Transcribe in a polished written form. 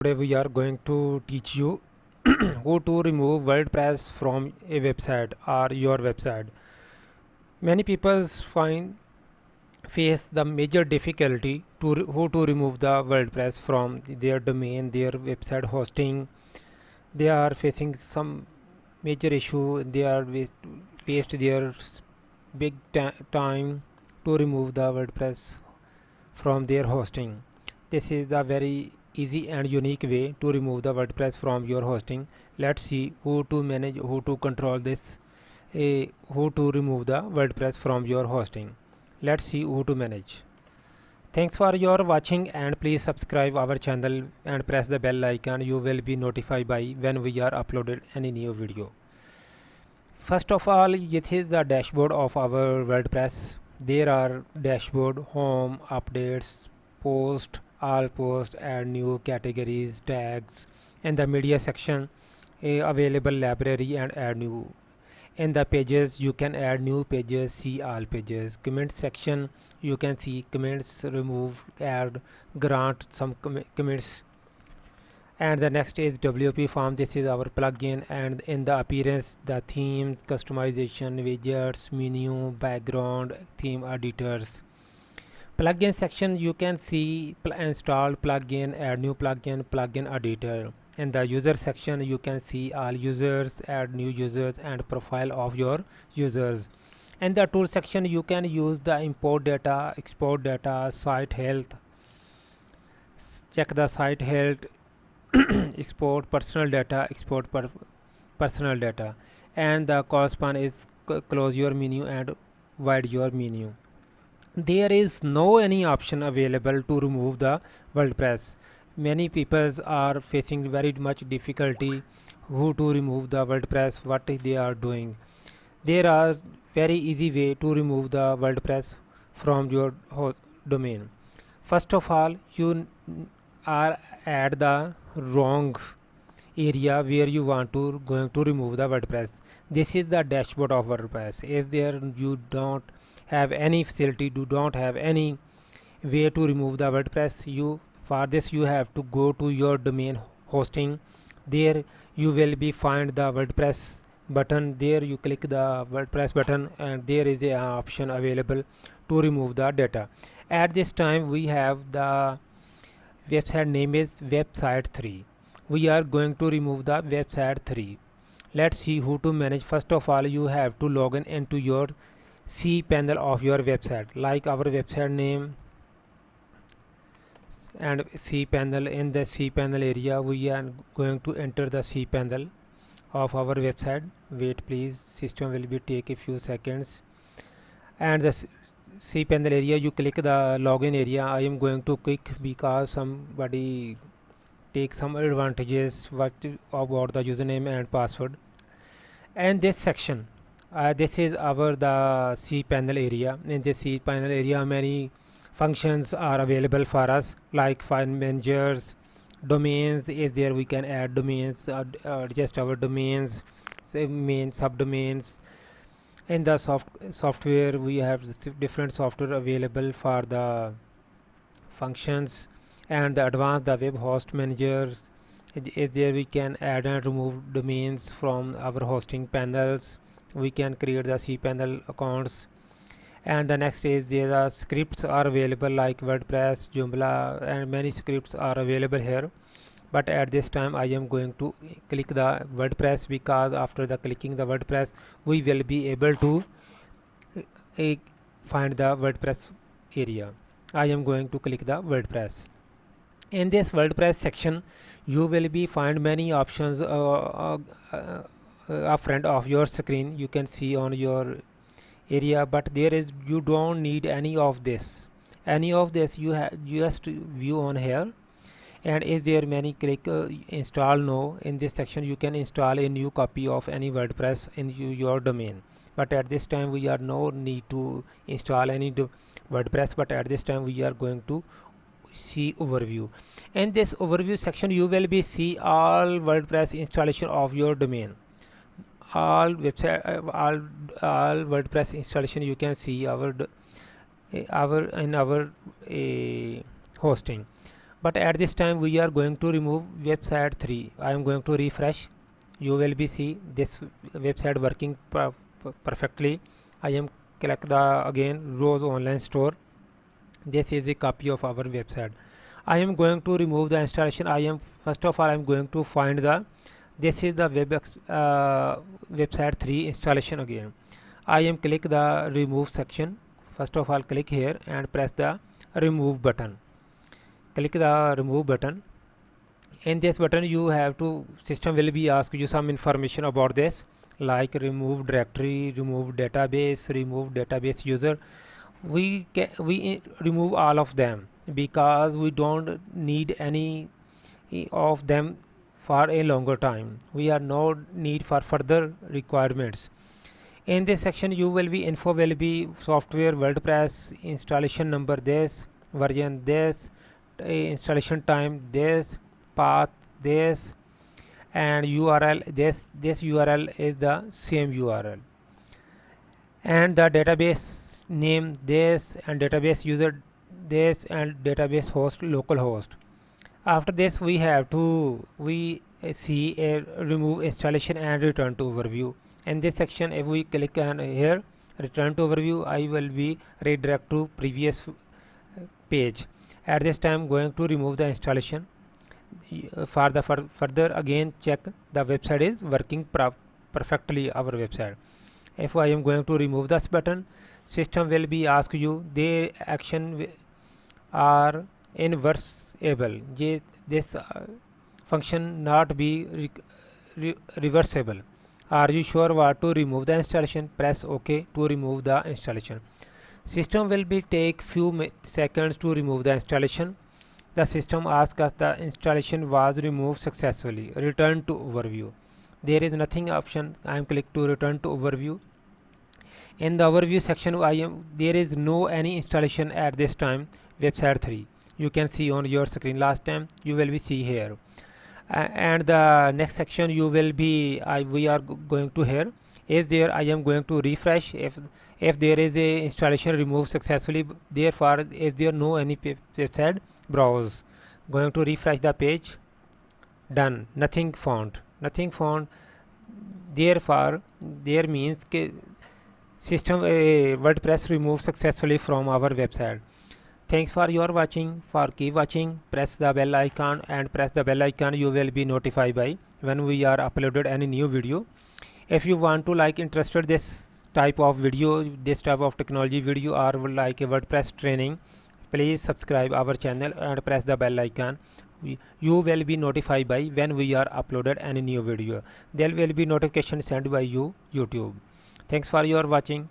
Today we are going to teach you how to remove WordPress from a website or your website. Many people find face the major difficulty to how to remove the WordPress from their domain, their website hosting. They are facing some major issue. They are waste their big time to remove the WordPress from their hosting. This is the very easy and unique way to remove the WordPress from your hosting. Let's see how to manage, how to control this, how to remove the WordPress from your hosting. Let's see how to manage. Thanks for your watching and please subscribe our channel and press the bell icon. You will be notified by when we are uploaded any new video. First of all, this is the dashboard of our WordPress. There are dashboard, home, updates, post, all post, add new categories, tags, and the media section, available library and add new. In the pages, you can add new pages, see all pages. Comment section, you can see comments, remove, add, grant some comments. And the next is WP form. This is our plugin, and in the appearance, the themes, customization, widgets, menu, background, theme editors. Plugin section, you can see install plugin, add new plugin, plugin editor. In the user section, you can see all users, add new users, and profile of your users. In the tool section, you can use the import data, export data, site health, check the site health, export personal data, personal data, and the correspond is close your menu and wide your menu. There is no any option available to remove the WordPress. Many people are facing very much difficulty who to remove the WordPress, what they are doing. There are very easy way to remove the WordPress from your domain. First of all, you are at the wrong area where you want to going to remove the WordPress. This is the dashboard of WordPress. If there you don't have any facility, do not have any way to remove the WordPress, you for this you have to go to your domain hosting. There you will be find the WordPress button. There you click the WordPress button and there is a option available to remove the data. At this time we have the website name is website 3. We are going to remove the website 3. Let's see who to manage. First of all, you have to log in into your cPanel of your website, like our website name and cPanel. In the cPanel area, we are going to enter the cPanel of our website. Wait please, system will be take a few seconds. And the cPanel area, you click the login area. I am going to click because somebody take some advantages what about the username and password. And this section, this is our the cPanel area. In this cPanel area, many functions are available for us, like file managers, domains is there. We can add domains, adjust our domains, say main subdomains. In the software, we have different software available for the functions, and the advanced the web host managers is there. We can add and remove domains from our hosting panels. We can create the cPanel accounts. And the next is there are scripts are available like WordPress, Joomla, and many scripts are available here. But at this time I am going to click the WordPress, because after the clicking the WordPress we will be able to uh, find the WordPress area. I am going to click the WordPress. In this WordPress section you will be find many options upfront of your screen. You can see on your area, but there is you don't need any of this. Any of this you have just view on here. And is there many click install no. In this section you can install a new copy of any WordPress in your domain, but at this time we are no need to install any WordPress. But at this time we are going to see overview. In this overview section you will be see all WordPress installation of your domain, all website all WordPress installation. You can see our in our hosting. but at this time we are going to remove website 3. I am going to refresh. You will be see this website working perfectly. I am click the again Rose online store. This is a copy of our website. I am going to remove the installation. I am first of all I am going to find the this is the website 3 installation again. I am click the remove section. First of all click here and press the remove button. Click the remove button. In this button you have to system will be ask you some information about this like remove directory, remove database user. We remove all of them because we don't need any of them for a longer time. We are no need for further requirements. In this section you will be info will be software WordPress installation number this version this installation time this path this and URL this URL is the same URL and the database name this and database user this and database host local host. After this we have to see a remove installation and return to overview. In this section if we click on here return to overview I will be redirect to previous page. At this time going to remove the installation. For the further again check the website is working perfectly our website. If I am going to remove this button system will be ask you the action are inversible. This function not be reversible. Are you sure what to remove the installation? Press OK to remove the installation. System will be take few seconds to remove the installation. The system asks us the installation was removed successfully. Return to overview. There is nothing option. I am click to return to overview. In the overview section there is no any installation at this time website 3. You can see on your screen last time you will be see here. And the next section you will be we are going to here is there I am going to refresh if there is a installation removed successfully therefore is there no any website browse going to refresh the page done nothing found therefore there means system WordPress removed successfully from our website. Thanks for your watching. For keep watching, press the bell icon and press the bell icon. You will be notified by when we are uploaded any new video. If you want to like interested this type of video, this type of technology video or like a WordPress training, please subscribe our channel and press the bell icon. You will be notified by when we are uploaded any new video. There will be notification sent by YouTube. Thanks for your watching.